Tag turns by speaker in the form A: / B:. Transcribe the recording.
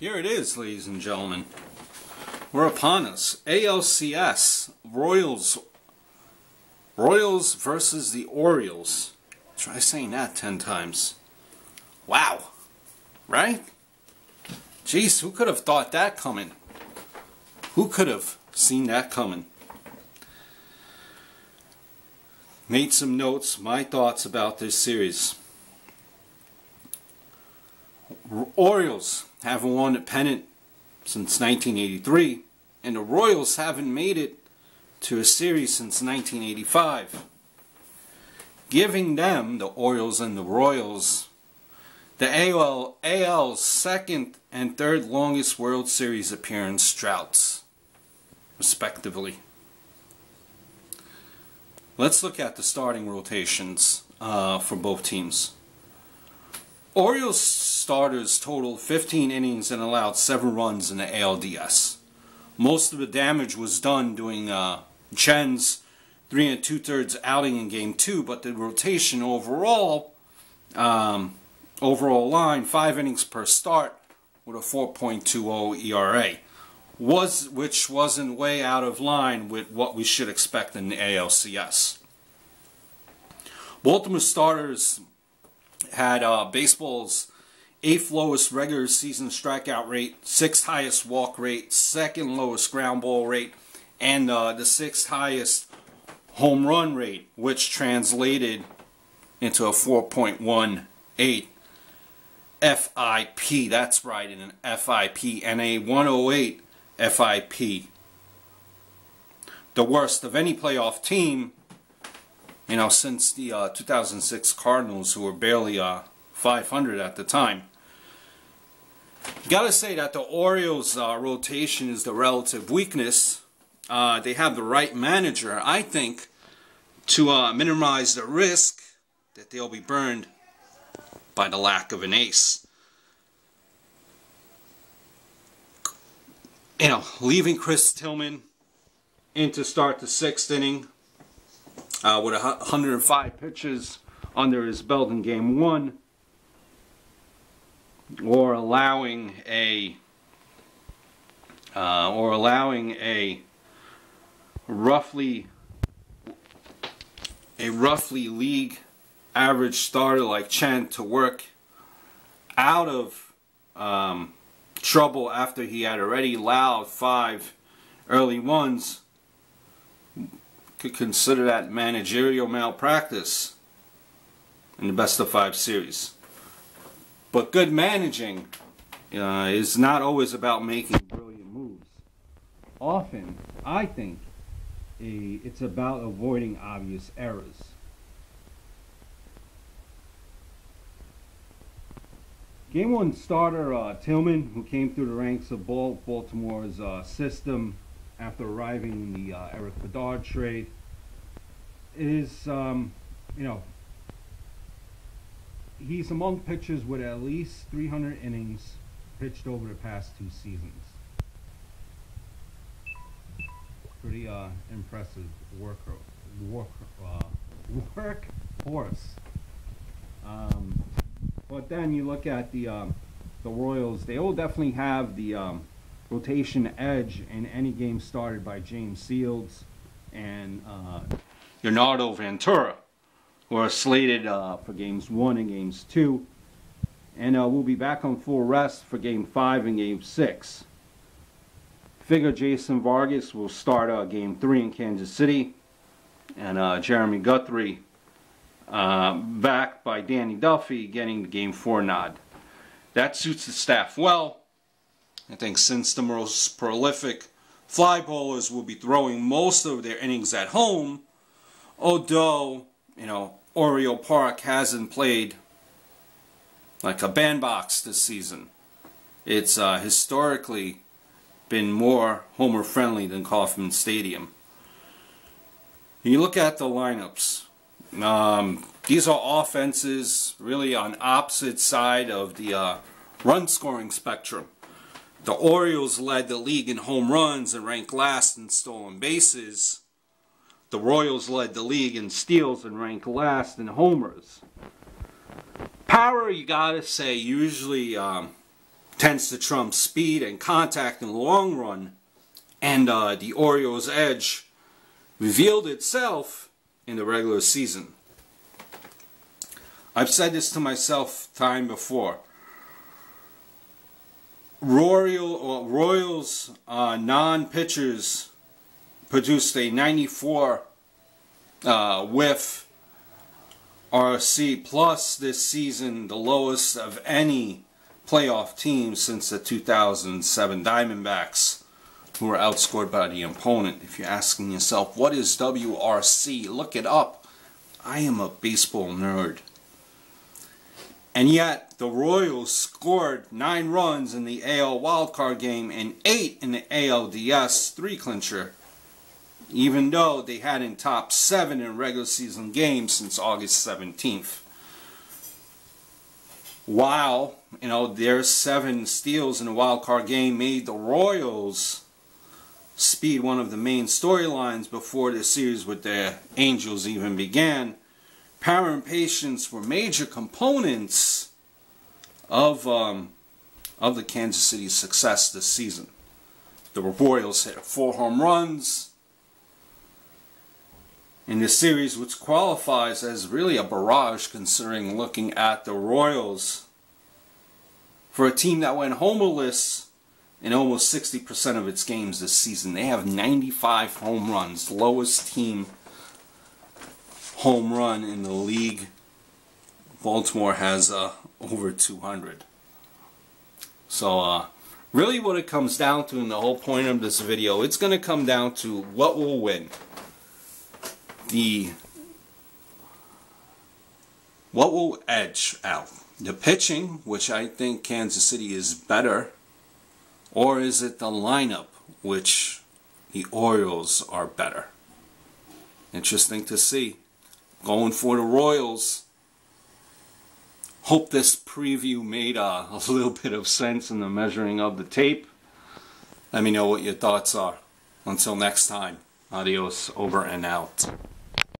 A: Here it is, ladies and gentlemen. We're upon us. ALCS Royals versus the Orioles. Try saying that 10 times. Wow. Right? Jeez, who could have thought that coming? Who could have seen that coming? Made some notes, my thoughts about this series. Orioles haven't won a pennant since 1983, and the Royals haven't made it to a series since 1985. Giving them, the Orioles and the Royals, the AL's second and third longest World Series appearance droughts, respectively. Let's look at the starting rotations for both teams. Orioles starters totaled 15 innings and allowed 7 runs in the ALDS. Most of the damage was done during Chen's 3 2/3 outing in Game 2, but the rotation overall line, 5 innings per start with a 4.20 ERA, which wasn't way out of line with what we should expect in the ALCS. Baltimore starters had baseball's 8th lowest regular season strikeout rate, 6th highest walk rate, 2nd lowest ground ball rate, and the 6th highest home run rate, which translated into a 4.18 FIP. That's right, in an FIP, and a 108 FIP. The worst of any playoff team, since the 2006 Cardinals, who were barely 500 at the time. You gotta say that the Orioles' rotation is the relative weakness. They have the right manager, I think, to minimize the risk that they'll be burned by the lack of an ace. Leaving Chris Tillman in to start the 6th inning with 105 pitches under his belt in Game 1, or allowing a roughly league average starter like Chen to work out of trouble after he had already allowed 5 early ones, could consider that managerial malpractice in the best of 5 series. But good managing is not always about making brilliant moves. Often, I think, it's about avoiding obvious errors. Game 1 starter Tillman, who came through the ranks of Baltimore's system after arriving in the Eric Bedard trade, is, he's among pitchers with at least 300 innings pitched over the past 2 seasons. Pretty impressive workhorse. But then you look at the Royals; they will definitely have the rotation edge in any game started by James Shields and Leonardo Ventura, who are slated for Games 1 and Games 2, and we'll be back on full rest for Game 5 and Game 6. Figure Jason Vargas will start Game 3 in Kansas City, and Jeremy Guthrie, backed by Danny Duffy, getting the Game 4 nod. That suits the staff well. I think since the most prolific fly bowlers will be throwing most of their innings at home, although, Oriole Park hasn't played like a bandbox this season. It's historically been more homer friendly than Kauffman Stadium. You look at the lineups. These are offenses really on opposite side of the run scoring spectrum. The Orioles led the league in home runs and ranked last in stolen bases. The Royals led the league in steals and ranked last in homers. Power, you gotta say, usually tends to trump speed and contact in the long run, and the Orioles' edge revealed itself in the regular season. I've said this to myself time before. Royals non-pitchers produced a 94 whiff RC plus this season, the lowest of any playoff team since the 2007 Diamondbacks, who were outscored by the opponent. If you're asking yourself, what is WRC? Look it up. I am a baseball nerd. And yet, the Royals scored 9 runs in the AL wildcard game and 8 in the ALDS 3-clincher, even though they hadn't topped 7 in regular season games since August 17th. While, their 7 steals in the wildcard game made the Royals speed one of the main storylines before the series with the Angels even began. Power and patience were major components of the Kansas City success this season. The Royals hit 4 home runs in this series, which qualifies as really a barrage considering looking at the Royals. For a team that went homerless in almost 60% of its games this season, they have 95 home runs, lowest team home run in the league. Baltimore has over 200. So really what it comes down to, in the whole point of this video, it's going to come down to what will win. What will edge out? The pitching, which I think Kansas City is better, or is it the lineup, which the Orioles are better? Interesting to see. Going for the Royals. Hope this preview made a little bit of sense in the measuring of the tape. Let me know what your thoughts are. Until next time, adios, over and out.